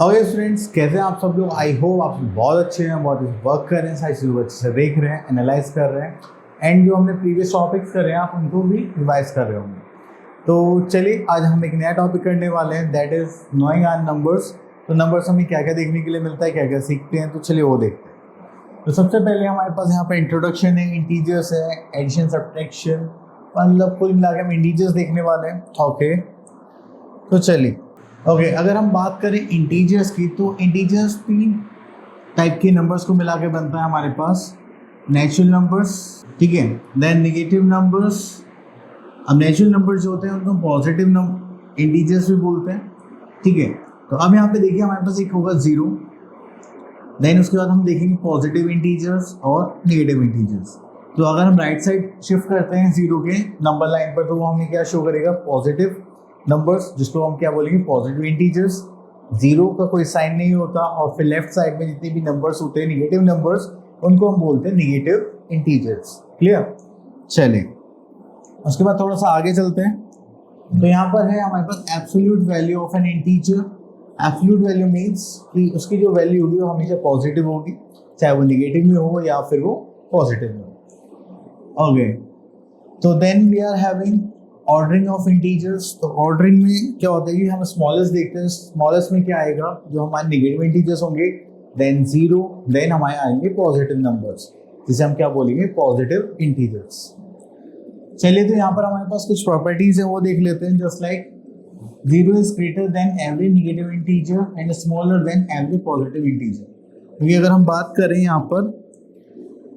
Okay students, कैसे हैं आप सब लोग। आई होप आप सब बहुत अच्छे हैं, बहुत वर्क कर रहे हैं, सारी चीज़ों को अच्छे से देख रहे हैं, एनालाइज कर रहे हैं एंड जो हमने प्रीवियस टॉपिक्स करे हैं आप उनको भी रिवाइज कर रहे होंगे। तो चलिए आज हम एक नया टॉपिक करने वाले हैं, that is knowing our numbers. तो नंबर्स हमें क्या क्या देखने के लिए मिलता है, क्या क्या सीखते हैं, तो चलिए वो देखते हैं। तो सबसे पहले हमारे पास यहाँ पर इंट्रोडक्शन है, इंटीजर्स है, एडिशन सब्ट्रैक्शन, मतलब कुल मिला के हम इंटीजर्स देखने वाले हैं। ओके तो चलिए अगर हम बात करें इंटीजर्स की, तो इंटीजर्स 3 टाइप के नंबर्स को मिला के बनता है हमारे पास। नेचुरल नंबर्स, ठीक है, देन नेगेटिव नंबर्स। अब नेचुरल नंबर्स जो होते हैं उनको पॉजिटिव इंटीजर्स भी बोलते हैं, ठीक है। तो अब यहाँ पे देखिए हमारे पास एक होगा 0, देन उसके बाद हम देखेंगे पॉजिटिव इंटीजर्स और नेगेटिव इंटीजर्स। तो अगर हम राइट साइड शिफ्ट करते हैं 0 के नंबर लाइन पर, तो वो हमें क्या शो करेगा, पॉजिटिव नंबर्स, जिसको हम क्या बोलेंगे, पॉजिटिव इंटीजर्स। 0 का कोई साइन नहीं होता, और फिर लेफ्ट साइड में जितने भी नंबर्स होते हैं नेगेटिव नंबर्स, उनको हम बोलते हैं नेगेटिव इंटीजर्स। क्लियर। चलिए उसके बाद थोड़ा सा आगे चलते हैं। तो यहाँ पर है हमारे पास absolute value of an integer. Absolute value means कि उसकी जो वैल्यू होगी वो हमेशा पॉजिटिव होगी, चाहे वो नेगेटिव में हो या फिर वो पॉजिटिव में हो। ओके, तो then we are having ordering of integers. तो ऑर्डरिंग में क्या होता है कि हम स्मॉलेस्ट देखते हैं, स्मॉलेस्ट में क्या आएगा, जो हमारे नेगेटिव इंटीजर्स होंगे, देन 0, देन हमारे आएंगे पॉजिटिव नंबर्स, जिसे हम क्या बोलेंगे, पॉजिटिव इंटीजर्स। चलिए तो यहाँ पर हमारे पास कुछ प्रॉपर्टीज है वो देख लेते हैं। Just like 0 is greater than every negative integer and smaller than every positive integer. क्योंकि अगर हम बात करें यहाँ पर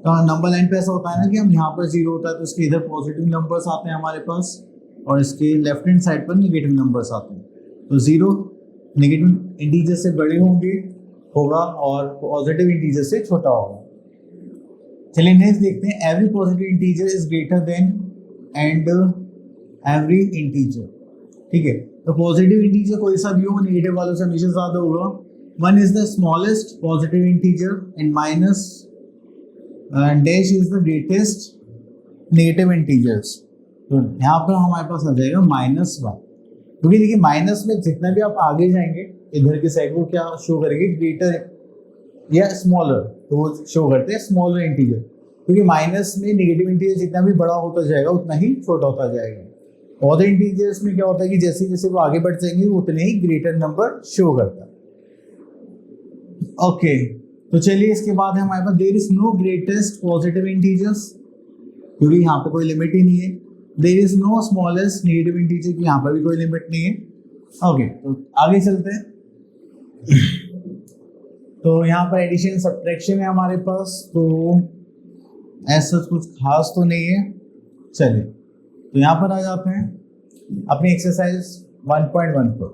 नंबर लाइन पे ऐसा होता है ना कि हम यहाँ पर 0 होता है तो इसके इधर पॉजिटिव नंबर्स आते हैं हमारे पास, और इसके लेफ्ट हैंड साइड पर नेगेटिव नंबर्स आते हैं। तो 0 नेगेटिव इंटीजर से बड़े होगा और पॉजिटिव इंटीजर से छोटा होगा। चलिए नेक्स्ट देखते हैं, every positive integer is greater than and every integer, ठीक है। तो पॉजिटिव इंटीजर कोई सा भी हो, नेगेटिव वालों से हमेशा ज़्यादा होगा। 1 is the smallest positive integer and minus dash is the greatest negative integers. तो यहाँ पर हमारे पास आ जाएगा -1, क्योंकि देखिए माइनस में जितना भी आप आगे जाएंगे इधर के साइड को क्या शो करेंगे, ग्रेटर या स्मॉलर, तो वो शो करते हैं स्मॉलर इंटीजर, क्योंकि माइनस में नेगेटिव इंटीजर जितना भी बड़ा होता जाएगा उतना ही छोटा होता जाएगा। और इंटीजर्स में क्या होता है कि जैसे जैसे वो आगे बढ़ जाएंगे उतने ही ग्रेटर नंबर शो करता है। ओके तो चलिए इसके बाद है हमारे पास there is no greatest positive integers, क्योंकि यहाँ पर कोई लिमिट ही नहीं है। There is no smallest negative integer, की यहाँ पर भी कोई लिमिट नहीं है। ओके तो आगे चलते हैं। तो यहाँ पर एडिशन सब्ट्रैक्शन है हमारे पास, तो ऐसा कुछ खास तो नहीं है। चलिए तो यहाँ पर आ जाते हैं अपनी एक्सरसाइज 1.1 पर।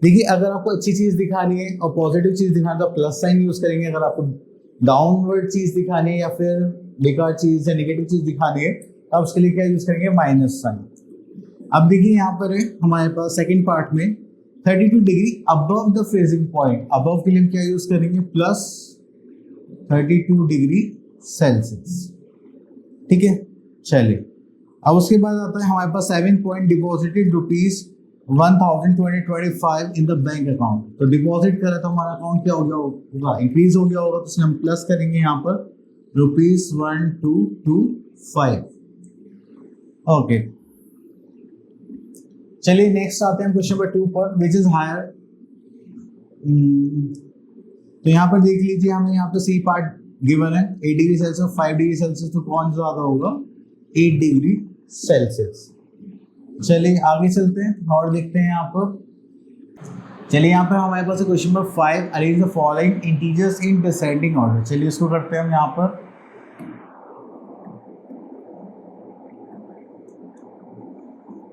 देखिए अगर आपको अच्छी चीज़ दिखानी है और पॉजिटिव चीज़ दिखानी है तो प्लस साइन यूज़ करेंगे, अगर आपको डाउनवर्ड चीज़ दिखानी है या फिर बेकार चीज़ या नेगेटिव चीज़ दिखानी है तो उसके लिए क्या यूज़ करेंगे, माइनस साइन। अब देखिए यहाँ पर है हमारे पास सेकंड पार्ट में 32 degree above the freezing point. Above के लिए क्या यूज़ करेंगे, +32 डिग्री सेल्सियस, ठीक है। चलिए अब उसके बाद आता है हमारे पास 7 point deposited ₹1,225 in the bank account. तो डिपॉजिट करा तो हमारा अकाउंट क्या हो गया होगा, इंक्रीज हो गया होगा, तो इसलिए हम प्लस करेंगे यहाँ पर ₹1225। ओके चलिए नेक्स्ट आते हैं क्वेश्चन नंबर 2 पर, विच इज हायर। तो यहाँ पर देख लीजिए हमें यहाँ पर सी पार्ट गिवन है 8 डिग्री सेल्सियस 5 डिग्री सेल्सियस, तो कौन ज्यादा होगा, 8 डिग्री सेल्सियस। चलिए आगे चलते हैं और देखते हैं यहाँ पर। चलिए यहाँ पर हमारे पास question number 5, arrange the following integers in descending order. चलिए इसको करते हैं हम यहाँ पर।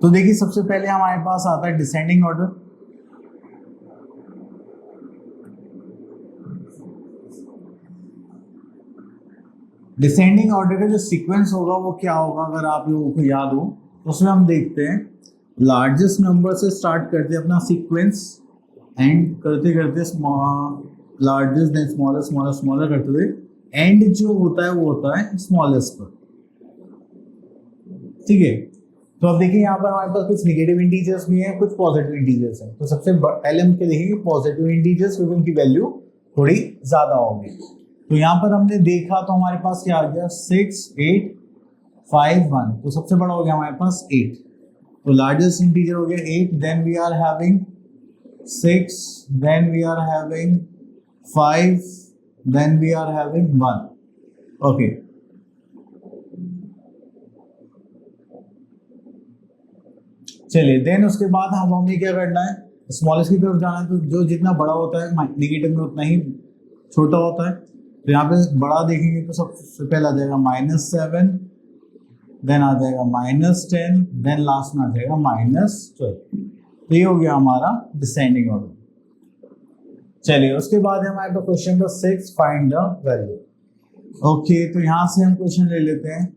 तो देखिए सबसे पहले हमारे पास आता है डिसेंडिंग ऑर्डर। डिसेंडिंग ऑर्डर का जो सीक्वेंस होगा वो क्या होगा, अगर आप लोगों को याद हो, उसमें हम देखते हैं लार्जेस्ट नंबर से स्टार्ट करते हैं अपना सीक्वेंस, एंड करते करते largest then smaller smaller smaller करते हुए एंड जो होता है वो होता है स्मॉलेस्ट पर, ठीक है। तो अब देखिए यहाँ पर हमारे पास कुछ नेगेटिव इंटीजर्स भी हैं, कुछ पॉजिटिव इंटीजर्स हैं। तो सबसे पहले हम क्या देखेंगे, पॉजिटिव इंटीजर्स, क्योंकि उनकी वैल्यू थोड़ी ज्यादा होगी। तो यहाँ पर हमने देखा तो हमारे पास क्या आ गया, 6 8 5 1। तो सबसे बड़ा हो गया हमारे पास 8, तो लार्जेस्ट इंटीजर हो गया 8। Then we are having 6, then we are having 5, then we are having 1। Okay, चलिए देन उसके बाद हमें क्या करना है, स्मॉलेस्ट की तरफ जाना है। तो जो जितना बड़ा होता है निगेटिव में उतना ही छोटा होता है। तो यहाँ पे बड़ा देखेंगे तो सबसे पहले आ जाएगा -7, देन आ जाएगा -10, देन लास्ट में आ जाएगा -12। तो ये हो गया हमारा डिसेंडिंग ऑर्डर। चलिए उसके बाद हमारे पास question number 6, find the value. Okay, तो यहाँ से हम क्वेश्चन ले लेते हैं,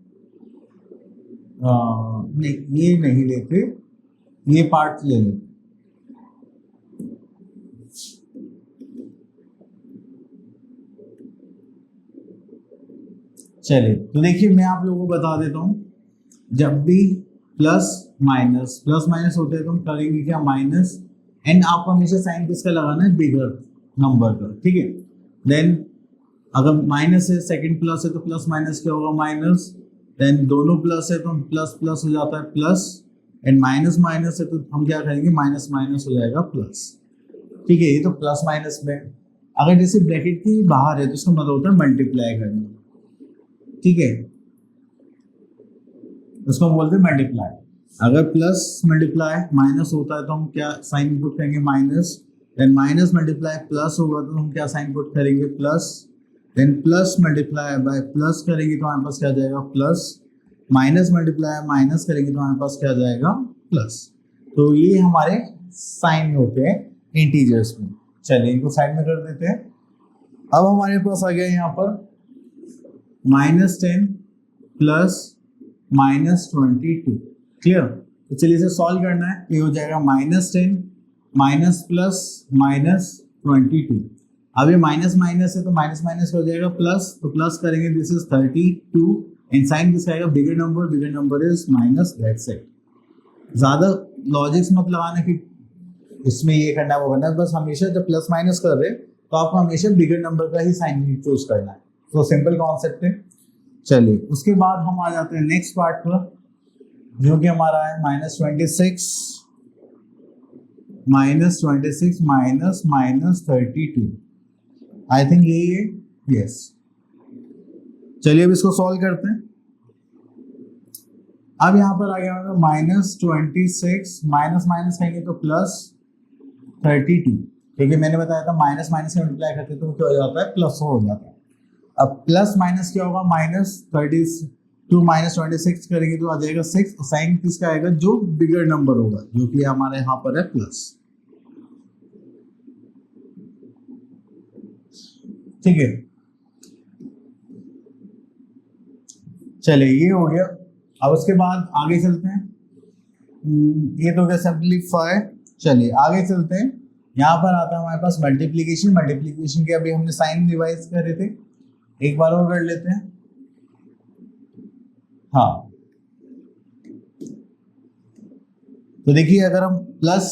नहीं ये नहीं लेते, ये पार्ट ले लेते। चलिए तो देखिए मैं आप लोगों को बता देता हूं, जब भी प्लस माइनस होते हैं तो हम करेंगे क्या, माइनस। एंड आपको हमेशा साइन किसका लगाना है, बिगर नंबर का, ठीक है। देन अगर माइनस है, सेकंड प्लस है तो प्लस माइनस क्या होगा, माइनस। देन दोनों प्लस है तो प्लस प्लस हो जाता है प्लस, एंड माइनस माइनस है तो हम क्या करेंगे, माइनस माइनस हो जाएगा प्लस, ठीक है। ये तो प्लस माइनस में। अगर जैसे ब्रैकेट की बाहर है तो इसका मतलब होता है मल्टीप्लाई करना, ठीक है, उसको हम बोलते हैं मल्टीप्लाई। अगर प्लस मल्टीप्लाई माइनस होता है तो हम क्या साइन इनपुट करेंगे, minus. Then minus multiply plus होगा तो हम क्या साइन इनपुट करेंगे, plus. Then plus multiply by plus करेंगे तो हमारे पास क्या जाएगा, प्लस। माइनस मल्टीप्लाई माइनस करेंगे तो हमारे पास क्या जाएगा, प्लस। तो ये हमारे साइन होते हैं इंटीजर्स में। चलिए इनको साइड में कर देते हैं। अब हमारे पास आ गया यहाँ पर -10 प्लस -22, क्लियर। तो चलिए इसे सॉल्व करना है। ये हो जाएगा -10 माइनस प्लस -22। अब ये माइनस माइनस है तो माइनस माइनस हो जाएगा प्लस, तो प्लस करेंगे, दिस इज 32 एंड साइन किसका आएगा, bigger number is minus, that's it. ज्यादा लॉजिक्स मत लगाना कि इसमें ये करना वो करना है, बस हमेशा जब प्लस माइनस कर रहे तो आपको हमेशा बिगर नंबर का ही साइन चूज करना है। तो सिंपल कॉन्सेप्ट है। चलिए उसके बाद हम आ जाते हैं नेक्स्ट पार्ट पर, जो कि हमारा है -26 -32। आई थिंक यही है, यस। चलिए अब इसको सॉल्व करते हैं। अब यहाँ पर आ गया -26 माइनस माइनस कहेंगे तो +32, क्योंकि मैंने बताया था माइनस माइनस से मल्टीप्लाई करते तो क्या हो जाता है, प्लस हो जाता है। अब प्लस माइनस क्या होगा, -32 -26 करेंगे तो आ जाएगा 6। साइन किसका आएगा, जो बिगर नंबर होगा, जो कि हमारे यहाँ पर है प्लस, ठीक है। चलिए ये हो गया। अब उसके बाद आगे चलते हैं। ये तो हो गया सिंपलीफाई। चलिए आगे चलते हैं। यहाँ पर आता है हमारे पास मल्टीप्लीकेशन के अभी हमने साइन रिवाइज कर रहे थे, एक बार और कर लेते हैं। हाँ, तो देखिए अगर हम प्लस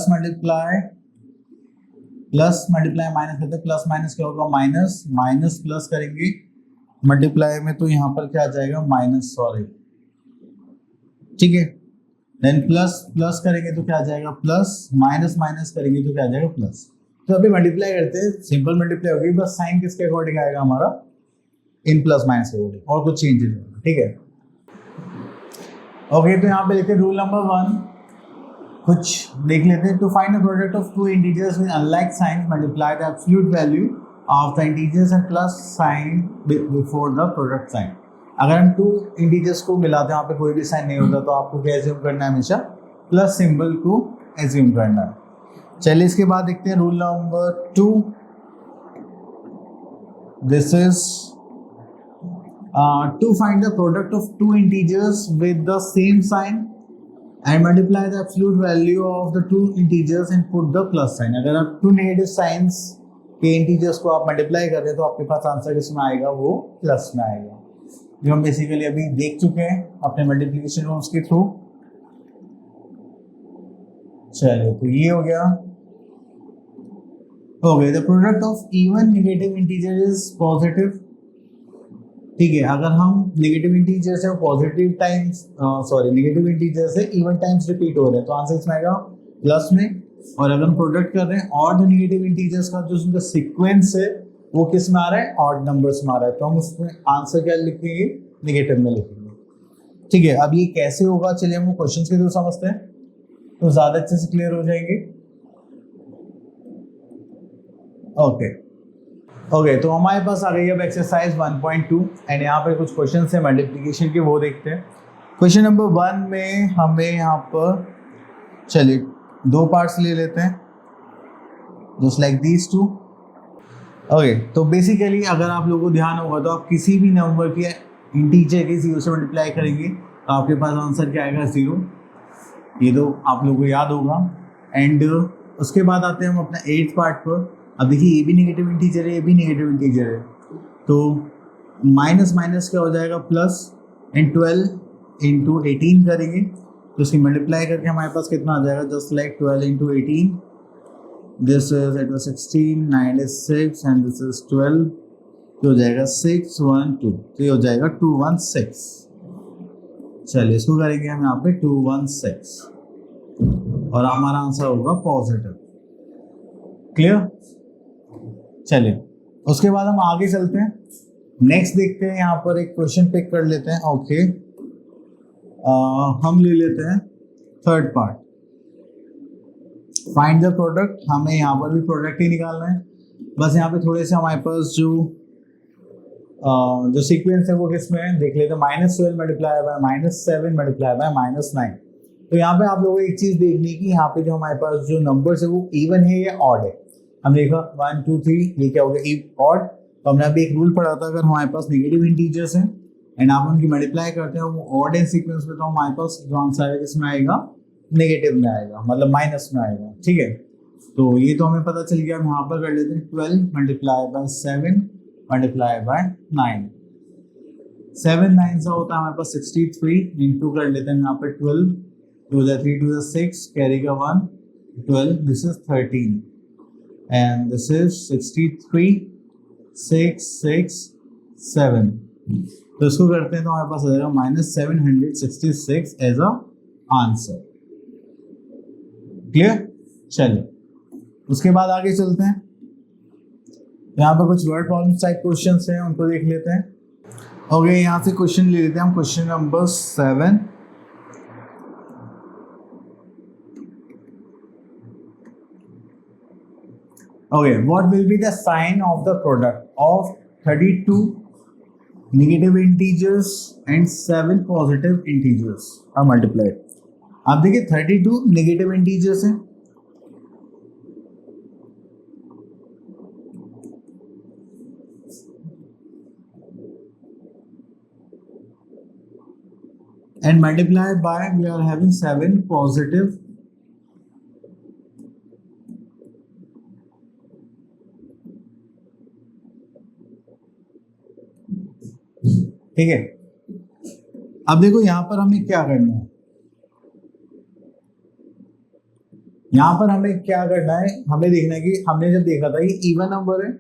मल्टीप्लाई माइनस करते, प्लस माइनस क्या होगा, माइनस माइनस प्लस करेंगे मल्टीप्लाई में तो यहाँ पर क्या आ जाएगा, माइनस, सॉरी, ठीक है। देन प्लस करेंगे तो क्या आ जाएगा, प्लस। माइनस माइनस करेंगे तो क्या आ जाएगा, प्लस। तो अभी मल्टीप्लाई करते हैं, सिंपल मल्टीप्लाई होगी, बस साइन किसके अकॉर्डिंग आएगा हमारा, इन प्लस माइनस के अकॉर्डिंग, और कुछ चेंज नहीं होगा, ठीक है। ओके, तो यहाँ पे देखते हैं रूल नंबर 1, कुछ देख लेते हैं। To find the product of two integers with unlike signs, multiply the absolute value of the integers and plus sign before the product sign. अगर हम टू इंटीजर्स को मिलाते हैं, यहाँ पे कोई भी साइन नहीं होता, तो आपको क्या एज्यूम करना है, हमेशा प्लस सिंबल को एज्यूम करना है। चलिए इसके बाद देखते हैं rule number 2। This is to find the product of two integers with the same sign and multiply the absolute value of the two integers and put the plus sign. अगर आप टू नेगेटिव साइंस के integers को आप multiply कर रहे हैं तो आपके पास आंसर किसमें आएगा, वो प्लस में आएगा। जो हम बेसिकली अभी देख चुके हैं अपने मल्टीप्लिकेशन रूल्स के थ्रू। चलिए तो ये हो गया। Okay, the product of even negative integer is positive. ठीक है, अगर हम नेगेटिव इंटीजर से पॉजिटिव टाइम्स नेगेटिव इंटीजर से इवन टाइम्स रिपीट हो रहे हैं तो आंसर इसमें आएगा प्लस में। और अगर हम प्रोडक्ट कर रहे हैं ऑड नेगेटिव इंटीजर्स का, जो उनका सीक्वेंस है वो किस में आ रहा है, ऑड नंबर्स में आ रहा है, तो हम उसमें आंसर क्या लिखेंगे, नेगेटिव में लिखेंगे। ठीक है, अब ये कैसे होगा, चलिए हम क्वेश्चन के थ्रू समझते हैं तो ज्यादा अच्छे से क्लियर हो जाएंगे। ओके, तो हमारे पास आ गई अब एक्सरसाइज 1.2 एंड यहाँ पे कुछ क्वेश्चन है मल्टीप्लिकेशन के, वो देखते हैं। क्वेश्चन नंबर 1 में हमें यहाँ पर चलिए 2 पार्ट्स ले लेते हैं, जस्ट लाइक दीज 2। ओके, तो बेसिकली अगर आप लोगों को ध्यान होगा तो आप किसी भी नंबर के इंटीजर के 0 से मल्टीप्लाई करेंगे तो आपके पास आंसर क्या आएगा, 0। ये तो आप लोगों को याद होगा। एंड उसके बाद आते हैं हम अपना 8th पार्ट पर। अब देखिए ये भी नेगेटिव इंटीजर है, ये भी नेगेटिव इंटीजर है, तो माइनस माइनस क्या हो जाएगा, प्लस। एंड 12 इंटू 18 करेंगे तो उसकी मल्टीप्लाई करके हमारे पास कितना आ जाएगा, just like 12 into 18, this is it was 16, 9 is 6 and this is 12, तो हो जाएगा 612, तो ये हो जाएगा 216। चलिए इसको करेंगे हम यहाँ पे 216 और हमारा आंसर होगा पॉजिटिव। क्लियर। चलिए उसके बाद हम आगे चलते हैं, नेक्स्ट देखते हैं। यहाँ पर एक क्वेश्चन पिक कर लेते हैं। ओके, हम ले लेते हैं 3rd part, find the product. हमें यहाँ पर भी प्रोडक्ट ही निकालना है, बस यहाँ पे थोड़े से हमारे पास जो सीक्वेंस है वो किसमें है देख लेते हैं। -12 मल्टीप्लाई बाय -7 मल्टीप्लाई बाय -9। तो यहाँ पे आप लोगों को एक चीज देखनी है कि यहाँ पे जो हमारे पास जो नंबर्स है वो इवन है या ऑड है। हमने देखा 1 2 3, ये क्या हो गया, ऑड। तो हमने अभी एक रूल पढ़ा था, अगर हमारे पास नेगेटिव इंटीजर्स हैं एंड आप उनकी मल्टीप्लाई करते हैं वो ऑड है सीक्वेंस में, तो हमारे पास जो आंसर आएगा किसमें आएगा, नेगेटिव में आएगा, मतलब माइनस में आएगा। ठीक है, तो ये तो हमें पता चल गया। हम यहाँ पर कर लेते हैं 12 मल्टीप्लाई बाय 7 मल्टीप्लाई बाय 9। 7 9 सा होता है हमारे पास 63, इंटू कर लेते हैं यहाँ पे 12, 2 3 2 6, कैरी का 1, 12, this is 13 and this is 63 6 6 7। तो इसको करते हैं तो हमारे पास आ जाएगा -766 एज अ आंसर। क्लियर। चलिए उसके बाद आगे चलते हैं। यहाँ पर कुछ वर्ड प्रॉब्लम टाइप क्वेश्चंस हैं, उनको देख लेते हैं। ओके, यहाँ से क्वेश्चन ले लेते हैं हम, question number 7। Okay, what will be the sign of the product of 32 negative integers and 7 positive integers are multiplied? आप देखिए 32 नेगेटिव इंटीजर्स हैं and multiplied by we are having 7 positive ठीक है। अब देखो यहाँ पर हमें क्या करना है, यहाँ पर हमें क्या करना है, हमें देखना है कि हमने जब देखा था ये इवन नंबर है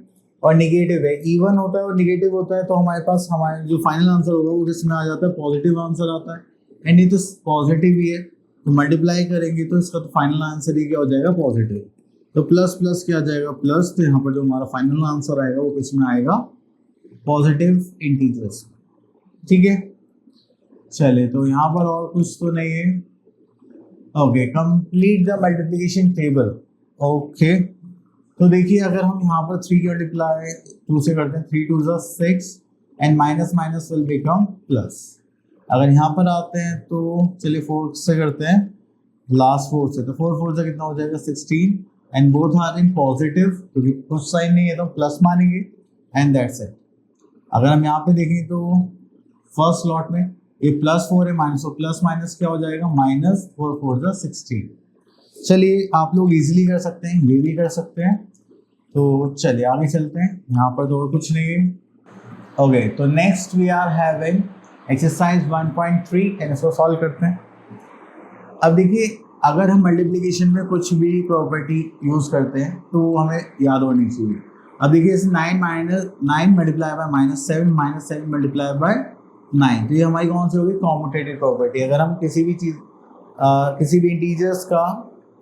और निगेटिव है, इवन होता है और निगेटिव होता है, तो हमारे पास हमारा जो फाइनल आंसर होगा वो किसमें आ जाता है, पॉजिटिव आंसर आता है। एंड ये तो पॉजिटिव ही है, तो मल्टीप्लाई करेंगे तो इसका तो फाइनल आंसर ही क्या हो जाएगा, पॉजिटिव। तो प्लस प्लस क्या आ जाएगा, प्लस। तो यहाँ पर जो हमारा फाइनल आंसर आएगा वो किसमें आएगा, पॉजिटिव इंटीजर्स। ठीक है, चले तो यहाँ पर और कुछ तो नहीं है। Okay, complete the multiplication table. Okay, तो देखिए अगर हम यहाँ पर 3 की मल्टीप्लाई 2 से करते हैं, 3 2 6 and minus minus will become plus. अगर यहाँ पर आते हैं तो चलिए 4 से करते हैं, लास्ट 4 से, तो 4 4 से कितना हो जाएगा 16 and both are in positive, क्योंकि कुछ साइन नहीं है तो प्लस मानेंगे एंड दैट्स इट। अगर हम यहाँ पे देखें तो फर्स्ट स्लॉट में ये +4 है, माइनस, तो प्लस माइनस क्या हो जाएगा, -4 4 16। चलिए आप लोग इजीली कर सकते हैं, ये भी कर सकते हैं। तो चलिए आगे चलते हैं, यहाँ पर तो और कुछ नहीं है। ओके, तो next we are having exercise 1.3 and इसको सॉल्व करते हैं। अब देखिए, अगर हम मल्टीप्लिकेशन में कुछ भी प्रॉपर्टी यूज करते हैं तो हमें याद होनी चाहिए। अब देखिए, इसे 9 मल्टीप्लाई बाय -7 मल्टीप्लाई बाय 9, तो ये हमारी कौन सी होगी, कॉम्यूटेटिव प्रॉपर्टी। अगर हम किसी भी चीज किसी भी इंटीजर्स का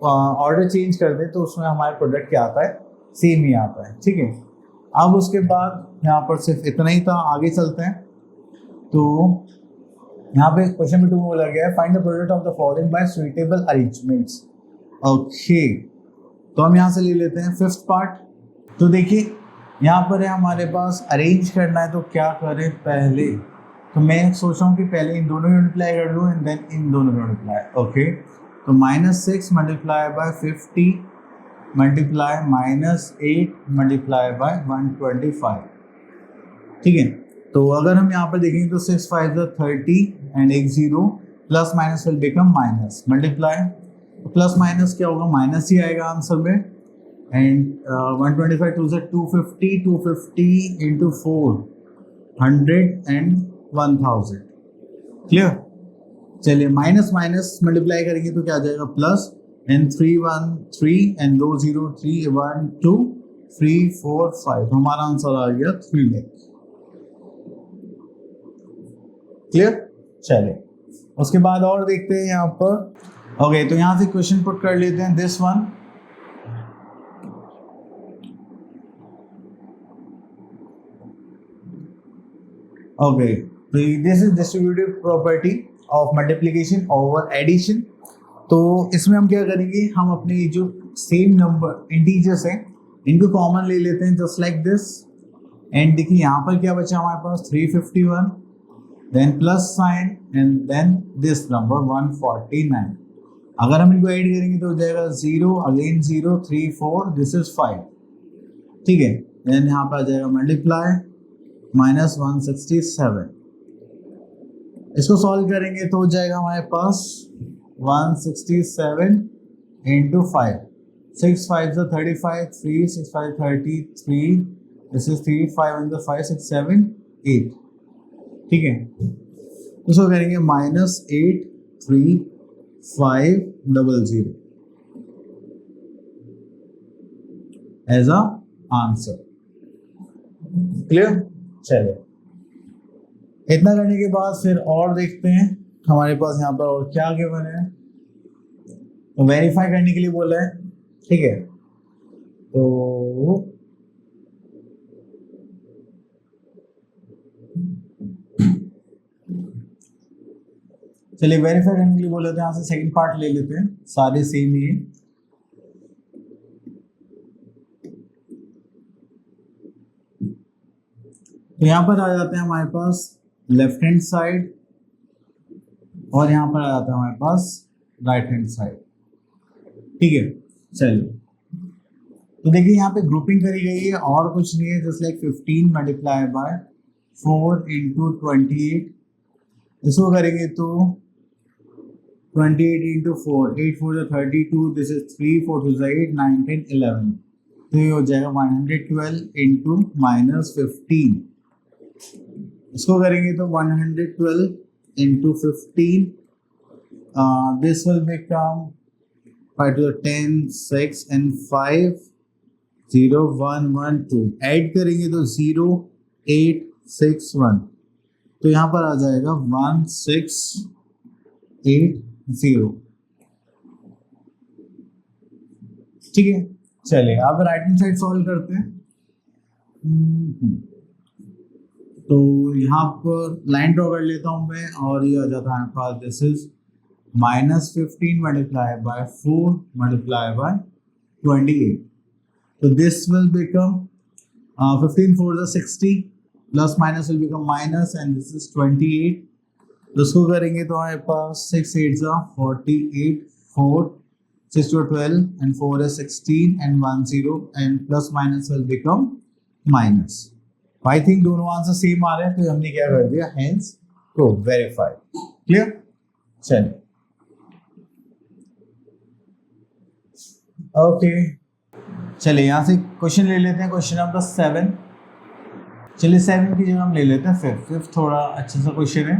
ऑर्डर चेंज कर दें तो उसमें हमारे प्रोडक्ट क्या आता है, सेम ही आता है। ठीक है, अब उसके बाद यहाँ पर सिर्फ इतना ही था, आगे चलते हैं। तो यहाँ पे क्वेश्चन में 2 बोला गया है, find the product of the following bye suitable arrangements. Okay, तो हम यहाँ से ले लेते हैं फिफ्थ पार्ट। तो देखिए, यहाँ पर है हमारे पास अरेंज करना है, तो क्या करें पहले, तो मैं सोच रहा हूँ कि पहले इन दोनों मल्टीप्लाई कर लूँ एंड देन इन दोनों मल्टीप्लाई। ओके, तो -6 multiply by 50 multiply -8 multiply by 125। ठीक है, तो अगर हम यहाँ पर देखेंगे तो 6 5 30 एंड एक 0, plus minus will become minus, multiply plus minus क्या होगा, माइनस ही आएगा आंसर में। And 125 2 250, 250 into 4 100 and 1000। क्लियर। चलिए, माइनस माइनस मल्टीप्लाई करेंगे तो क्या आ जाएगा, प्लस एंड 3 1 3 एंड 2 0 3 1 2 3 4 5, हमारा आंसर आ गया 3 लाख। क्लियर। चलिए, उसके बाद और देखते हैं यहाँ पर। ओके, तो यहाँ से क्वेश्चन पुट कर लेते हैं, this one. Okay, this is distributive property of multiplication over addition. तो इसमें हम क्या करेंगे, हम अपने जो सेम नंबर इंटीजर्स हैं इनको कॉमन ले लेते हैं, जस्ट लाइक दिस। एंड देखिए, यहाँ पर क्या बचा हमारे पास, 351, then plus sign and then this number 149। अगर हम इनको ऐड करेंगे तो हो जाएगा 0 अगेन 0 3 4, दिस इज 5। ठीक है, देन यहाँ पर आ जाएगा मल्टीप्लाई -167। इसको सॉल्व करेंगे तो हो जाएगा हमारे पास 167 इंटू 5, 6 5 35, 3 6 5 33, दिस इज 3 5 and 5 6 7 8। ठीक है, इसको करेंगे -8 3 5 00 एज अ आंसर। क्लियर। चलिए, इतना करने के बाद फिर और देखते हैं हमारे पास यहाँ पर और क्या गिवन है। तो वेरीफाई करने के लिए बोला है। ठीक है, तो चलिए, वेरीफाई करने के लिए बोले थे, यहाँ से सेकंड पार्ट ले लेते हैं, सारे सेम ही है। तो यहाँ पर आ जाते हैं हमारे पास लेफ्ट हैंड साइड और यहाँ पर आ जाता है हमारे पास राइट हैंड साइड। ठीक है, चलिए, तो देखिए यहाँ पे ग्रुपिंग करी गई है और कुछ नहीं है, just like 15 multiply by 4 into 28। इसको करेंगे तो 28 इंटू 4, 8 4 32, दिस इज 3 4 2 8 9 10 11, तो ये हो जाएगा 112 इंटू -15। इसको करेंगे तो 112 into 15, this will become 5 to the 10 6 and 5 0 1 1 2, add करेंगे तो 0 8 6 1, तो यहाँ पर आ जाएगा 1 6 8 0। ठीक है, चलिए अब राइट हैंड साइड सॉल्व करते हैं। तो यहाँ पर लाइन ड्रॉ कर लेता हूँ मैं, और ये आ जाता है पास, this is -15 multiply by 4 multiply by 28, तो this will become 15 4 60, plus minus will become minus and this is 28। तो इसको करेंगे तो हमारे पास 6 8 48, 4 6 to 12 and 4 is 16 and 1 0 and plus minus will become minus। I think दोनों आंसर सेम आ रहे हैं, तो हमने क्या कर दिया, हेंस तो वेरीफाइड। क्लियर। चलिए, ओके, चलिए यहाँ से क्वेश्चन ले लेते हैं, क्वेश्चन नंबर 7। चलिए 7 की जगह हम ले लेते हैं फिफ्थ। फिफ्थ थोड़ा अच्छा सा क्वेश्चन है।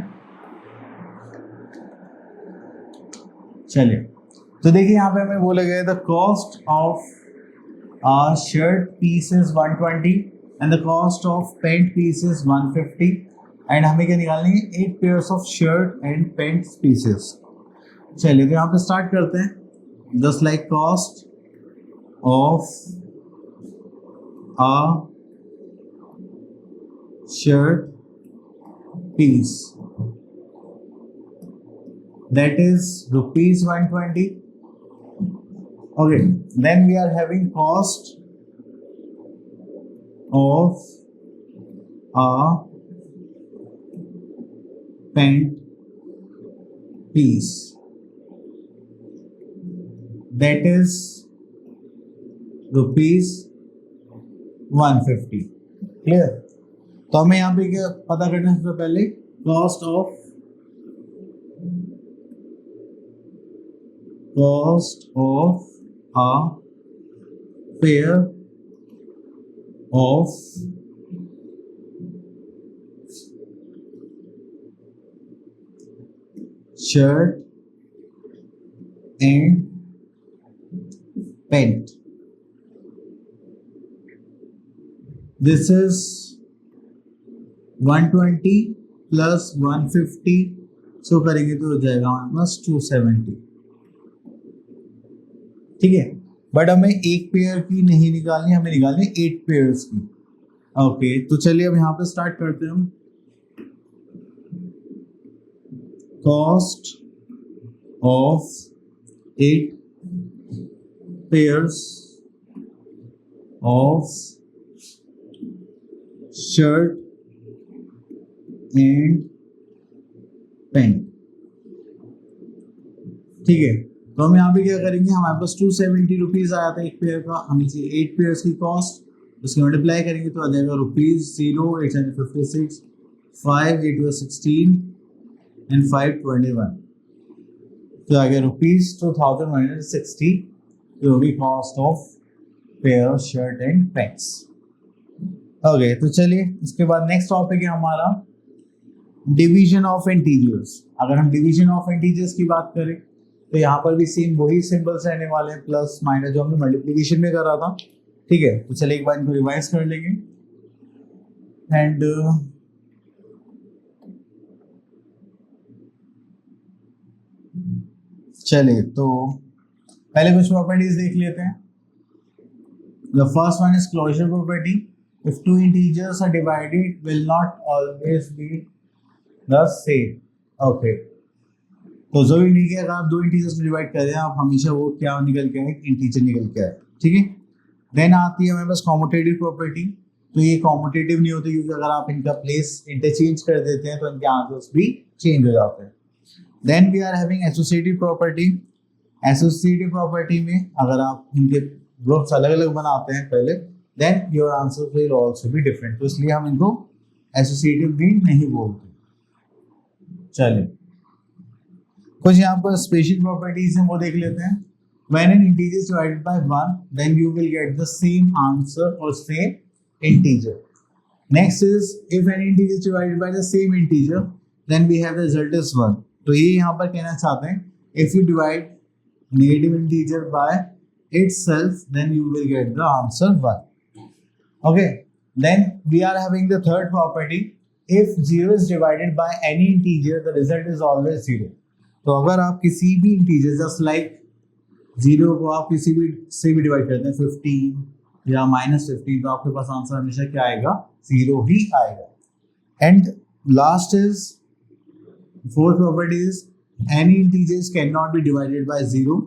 चलिए तो देखिए यहाँ पे हमें बोला गया the cost of shirt piece is 120 and the cost of pant piece is 150 and हमें क्या निकालनी है 8 pairs of shirt and pant pieces. चलिए तो यहाँ पे स्टार्ट करते हैं। Just like cost of a shirt piece, that is rupees 120. Okay, then we are having cost of a pant piece, that is rupees 150. Clear? तो हमें यहाँ पे क्या पता करना है? सबसे पहले cost of a pair of shirt and pant. This is 120 plus 150, so करेंगे तो हो जाएगा हमारे पास 270। ठीक है, बट हमें एक पेयर की नहीं निकालनी, हमें निकालनी 8 पेयर्स की। ओके तो चलिए अब यहाँ पे स्टार्ट करते हैं हम। Cost of 8 pairs of shirt and pant. ठीक है, तो हम यहाँ पे क्या करेंगे, हमारे पास 270 रुपीज आया था एक पेयर का, हम इसे 8 पेयर्स की कॉस्ट उसके मल्टीप्लाई करेंगे तो आ जाएगा रुपीज 0 856 5 8 16 एंड 521, तो आ गया रुपीज 2160 जो होगी cost of pair shirt and pants. Okay तो चलिए इसके बाद नेक्स्ट टॉपिक है हमारा डिवीजन ऑफ इंटीजर्स। अगर हम डिवीजन ऑफ इंटीजर्स की बात करें तो यहाँ पर भी सेम वही सिंबल्स रहने वाले हैं, प्लस माइनस जो हमने मल्टीप्लिकेशन में करा था। ठीक है, तो चलिए एक बार इनको रिवाइज कर लेंगे। एंड चलिए तो पहले कुछ प्रॉपर्टीज देख लेते हैं। The first one is closure property. If two integers are divided will not always be the same. Okay, तो जो इंटीजर अगर आप दो इंटीजर्स में डिवाइड कर रहे हैं आप हमेशा वो क्या निकल के आए, इंटीजर निकल के आए। ठीक है, देन आती है हमारे पास कॉम्यूटेटिव प्रॉपर्टी। तो ये कॉम्यूटेटिव नहीं होती क्योंकि अगर आप इनका प्लेस इंटरचेंज कर देते हैं तो इनके आंसर्स भी चेंज हो जाते हैं। Then we are having associative property. Associative property में अगर आप इनके ग्रुप्स अलग अलग बनाते हैं पहले, then your answer will also be different, तो इसलिए हम इनको एसोसिएटिव भी नहीं बोलते। चलिए कुछ यहाँ पर स्पेशल प्रॉपर्टीज हैं वो देख लेते हैं। When an integer is divided by 1, then you will get the same answer or same integer. Next is if an integer is divided by the same integer, then we have the result is 1. तो ये यहाँ पर कहना चाहते हैं if you divide negative integer by itself, then you will get the answer 1. Okay. Then we are having the third property. If 0 is divided by any integer, the result is always 0. तो अगर आप किसी भी integer just like 0 को आप किसी भी से भी डिवाइड करते हैं 15 या -15, तो आपके पास आंसर हमेशा क्या आएगा, 0 ही आएगा। And last is fourth property is any integers can not be divided by 0,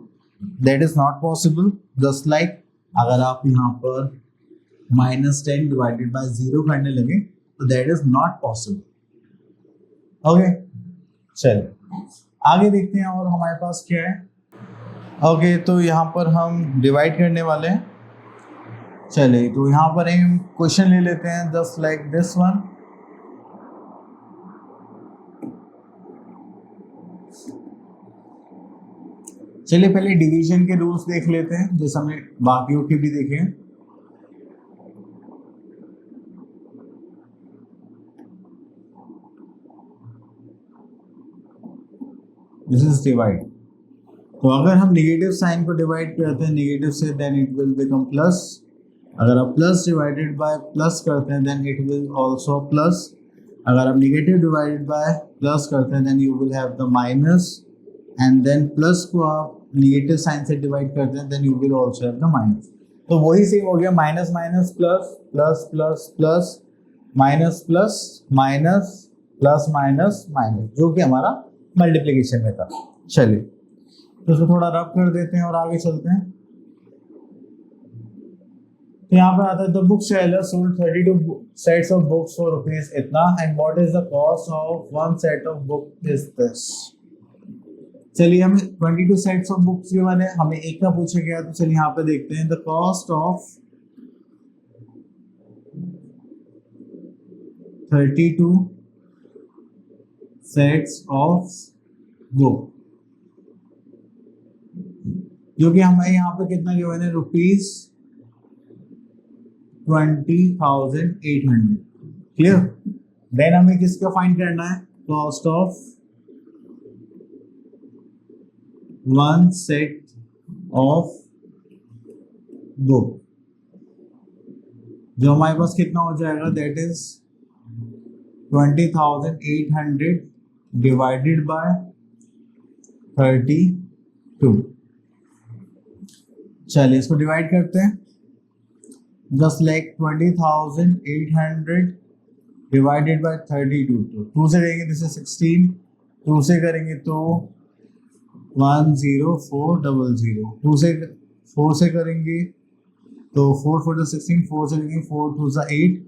that is not possible. Just like अगर आप यहाँ पर -10 डिवाइडेड बाय 0 करने लगे तो that is not possible. Okay चलिए आगे देखते हैं और हमारे पास क्या है। ओके तो यहाँ पर हम डिवाइड करने वाले हैं। चलिए तो यहाँ पर हम क्वेश्चन ले लेते हैं जस्ट लाइक दिस वन। चलिए पहले डिवीजन के रूल्स देख लेते हैं जैसे हमने बाकियों के भी देखे हैं। This is divide. तो अगर हम नेगेटिव साइन को डिवाइड करते हैं नेगेटिव से then it will become plus. अगर आप प्लस डिवाइडेड बाय प्लस करते हैं then it will also plus. अगर आप नेगेटिव डिवाइडेड बाय प्लस करते हैं then you will have the minus and then plus को आप नेगेटिव साइन से डिवाइड करते हैं then you will also have the minus. तो वही सेम हो गया, minus minus plus plus plus plus minus plus minus plus minus minus, जो कि हमारा मल्टीप्लिकेशन में था। चलिए तो इसको थोड़ा रब कर देते हैं और आगे चलते हैं। तो यहाँ पर आता है the book seller sold 32 sets of books for rupees इतना and what is the cost of one set of book is this. चलिए हमें 22 सेट्स ऑफ बुक्स के बने, हमें एक का पूछा गया, तो चलिए यहाँ पे देखते हैं the cost of 32 sets of book, जो कि हमें यहाँ पे कितना गिवन है ₹20,800। क्लियर। देन हमें किसका फाइंड करना है, cost of one set of book, जो हमारे पास कितना हो जाएगा, दैट इज 20,800 डिवाइडेड बाय 32। चलिए इसको डिवाइड करते हैं। जस्ट लाइक 20,800 डिवाइडेड बाय 32, तो 2 से करेंगे दिस इज 16, 2 से करेंगे तो 10400, 2 से 4 से करेंगे तो 4 4 16, 4 से करेंगे 4 2 8,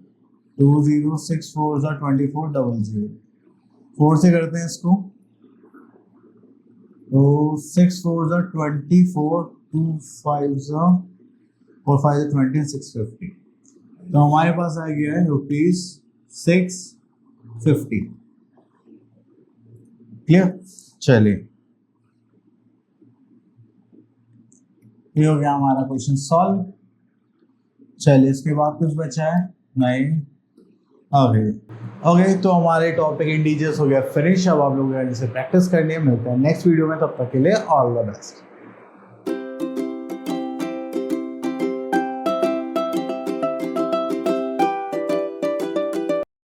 2064 2400, 4 से करते हैं इसको तो 6 4 24, 2 5 4 5 20, 650। तो हमारे पास आ गया है ₹650। क्लियर। चलिए ये हो गया हमारा क्वेश्चन सॉल्व। चलिए इसके बाद कुछ बचा है नहीं। ओके तो हमारे टॉपिक इंटीजर्स हो गया फिनिश। अब आप लोगों ने इसे प्रैक्टिस करनी है। मिलते हैं नेक्स्ट वीडियो में, तब तक के लिए ऑल द बेस्ट।